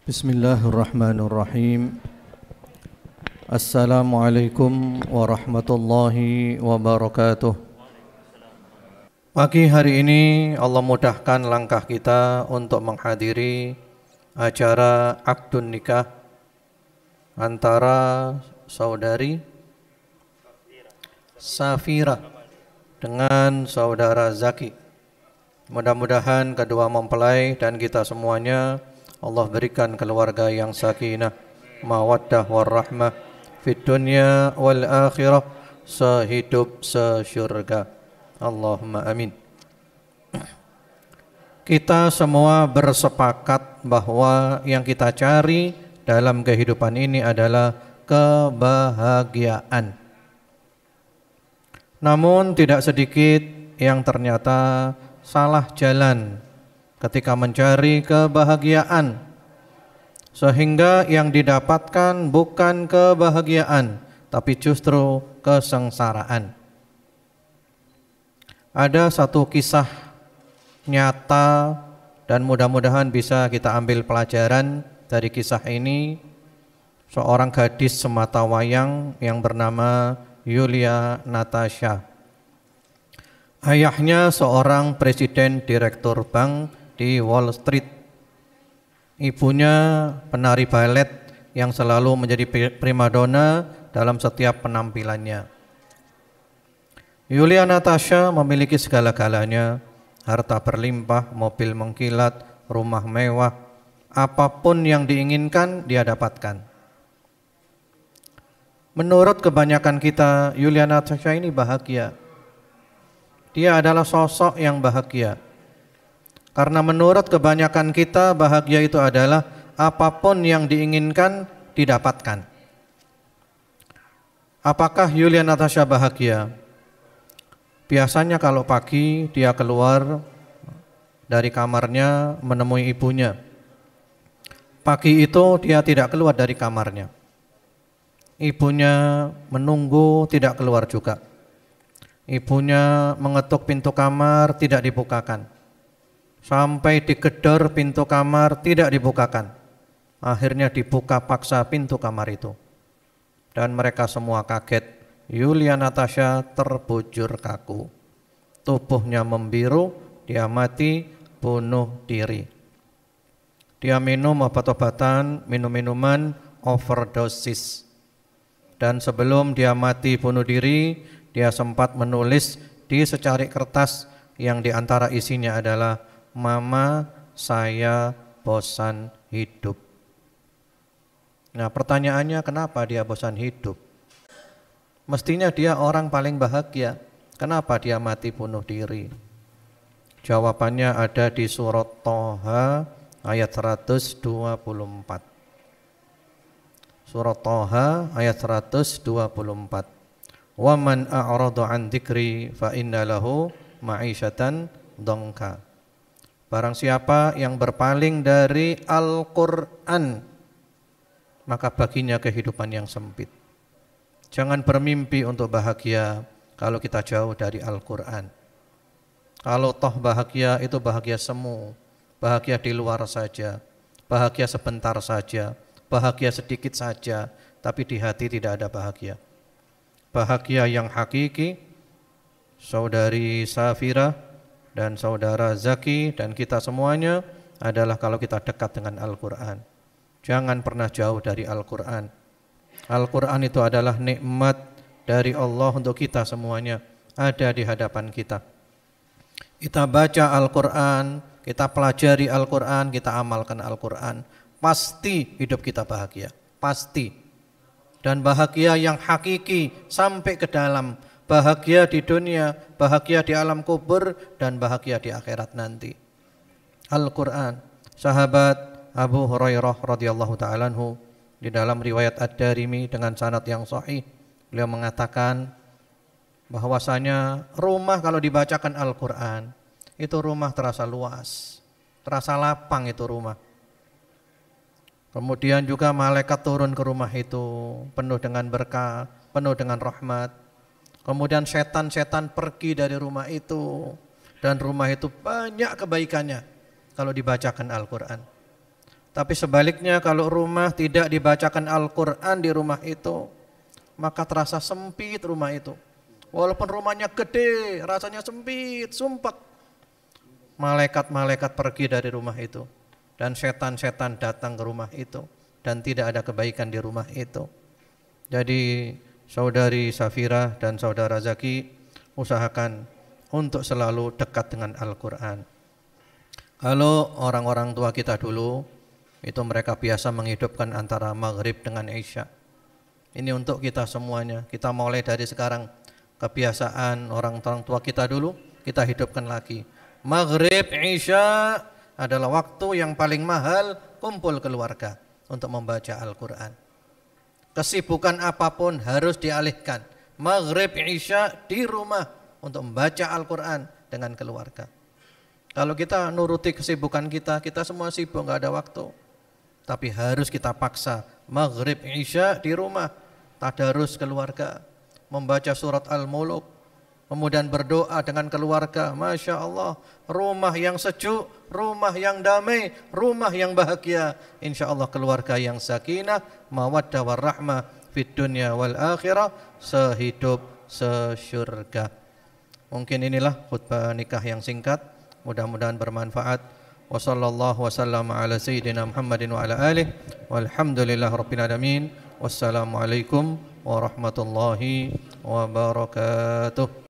Bismillahirrahmanirrahim. Assalamualaikum warahmatullahi wabarakatuh. Pagi hari ini Allah mudahkan langkah kita untuk menghadiri acara akdun nikah antara saudari Safira dengan saudara Zaki. Mudah-mudahan kedua mempelai dan kita semuanya Allah berikan keluarga yang sakinah, mawaddah warahmah fid dunya wal akhirah, sehidup sesyurga. Allahumma amin. Kita semua bersepakat bahwa yang kita cari dalam kehidupan ini adalah kebahagiaan. Namun tidak sedikit yang ternyata salah jalan ketika mencari kebahagiaan, sehingga yang didapatkan bukan kebahagiaan tapi justru kesengsaraan. Ada satu kisah nyata dan mudah-mudahan bisa kita ambil pelajaran dari kisah ini. Seorang gadis sematawayang yang bernama Yulia Natasha. Ayahnya seorang presiden direktur bank di Wall Street. Ibunya penari balet yang selalu menjadi primadona dalam setiap penampilannya. Yulia Natasha memiliki segala-galanya, harta berlimpah, mobil mengkilat, rumah mewah, apapun yang diinginkan dia dapatkan. Menurut kebanyakan kita, Yulia Natasha ini bahagia. Dia adalah sosok yang bahagia. Karena menurut kebanyakan kita bahagia itu adalah apapun yang diinginkan didapatkan. Apakah Yulia Natasha bahagia? Biasanya kalau pagi dia keluar dari kamarnya menemui ibunya. Pagi itu dia tidak keluar dari kamarnya. Ibunya menunggu tidak keluar juga. Ibunya mengetuk pintu kamar tidak dibukakan. Sampai digedor pintu kamar tidak dibukakan. Akhirnya dibuka paksa pintu kamar itu. Dan mereka semua kaget. Yulia Natasha terbujur kaku. Tubuhnya membiru, dia mati bunuh diri. Dia minum obat-obatan, minum minuman overdosis. Dan sebelum dia mati bunuh diri, dia sempat menulis di secari kertas yang diantara isinya adalah "Mama, saya bosan hidup." Nah, pertanyaannya kenapa dia bosan hidup? Mestinya dia orang paling bahagia. Kenapa dia mati bunuh diri? Jawabannya ada di surat Thaha ayat 124. Surat Thaha ayat 124. "Wa man a'rada 'an dzikri fa inna lahu ma'isyatan dhanka." Barang siapa yang berpaling dari Al-Quran, maka baginya kehidupan yang sempit. Jangan bermimpi untuk bahagia kalau kita jauh dari Al-Quran. Kalau toh bahagia itu bahagia semu, bahagia di luar saja, bahagia sebentar saja, bahagia sedikit saja, tapi di hati tidak ada bahagia. Bahagia yang hakiki, saudari Safira dan saudara Zaki dan kita semuanya adalah kalau kita dekat dengan Al-Quran. Jangan pernah jauh dari Al-Quran. Al-Quran itu adalah nikmat dari Allah untuk kita semuanya, ada di hadapan kita. Kita baca Al-Quran, kita pelajari Al-Quran, kita amalkan Al-Quran, pasti hidup kita bahagia, pasti. Dan bahagia yang hakiki sampai ke dalam, bahagia di dunia, bahagia di alam kubur, dan bahagia di akhirat nanti. Al-Quran. Sahabat Abu Hurairah radhiyallahu ta'ala anhu di dalam riwayat Ad-Darimi dengan sanad yang sahih, beliau mengatakan bahwasanya rumah kalau dibacakan Al-Quran itu rumah terasa luas, terasa lapang itu rumah. Kemudian juga malaikat turun ke rumah itu penuh dengan berkah, penuh dengan rahmat. Kemudian setan-setan pergi dari rumah itu, dan rumah itu banyak kebaikannya kalau dibacakan Al-Quran. Tapi sebaliknya kalau rumah tidak dibacakan Al-Quran di rumah itu, maka terasa sempit rumah itu. Walaupun rumahnya gede, rasanya sempit, sumpek. Malaikat-malaikat pergi dari rumah itu. Dan setan-setan datang ke rumah itu. Dan tidak ada kebaikan di rumah itu. Jadi saudari Safira dan saudara Zaki, usahakan untuk selalu dekat dengan Al-Quran. Kalau orang-orang tua kita dulu, itu mereka biasa menghidupkan antara maghrib dengan isya. Ini untuk kita semuanya. Kita mulai dari sekarang, kebiasaan orang tua kita dulu, kita hidupkan lagi. Maghrib, isya adalah waktu yang paling mahal kumpul keluarga untuk membaca Al-Quran. Kesibukan apapun harus dialihkan. Maghrib, isya di rumah untuk membaca Al-Quran dengan keluarga. Kalau kita nuruti kesibukan kita, kita semua sibuk, gak ada waktu. Tapi harus kita paksa, maghrib, isya di rumah, tadarus keluarga, membaca surat Al-Muluk, kemudian berdoa dengan keluarga. Masya Allah, rumah yang sejuk, rumah yang damai, rumah yang bahagia. Insya Allah keluarga yang sakinah, mawaddah warahmah fid dunya wal akhirah, sehidup sesyurga. Mungkin inilah khutbah nikah yang singkat, mudah-mudahan bermanfaat. Wa sallallahu wasallam ala sayyidina Muhammadin wa ala alihi walhamdulillahi rabbil alamin. Wassalamualaikum warahmatullahi wabarakatuh.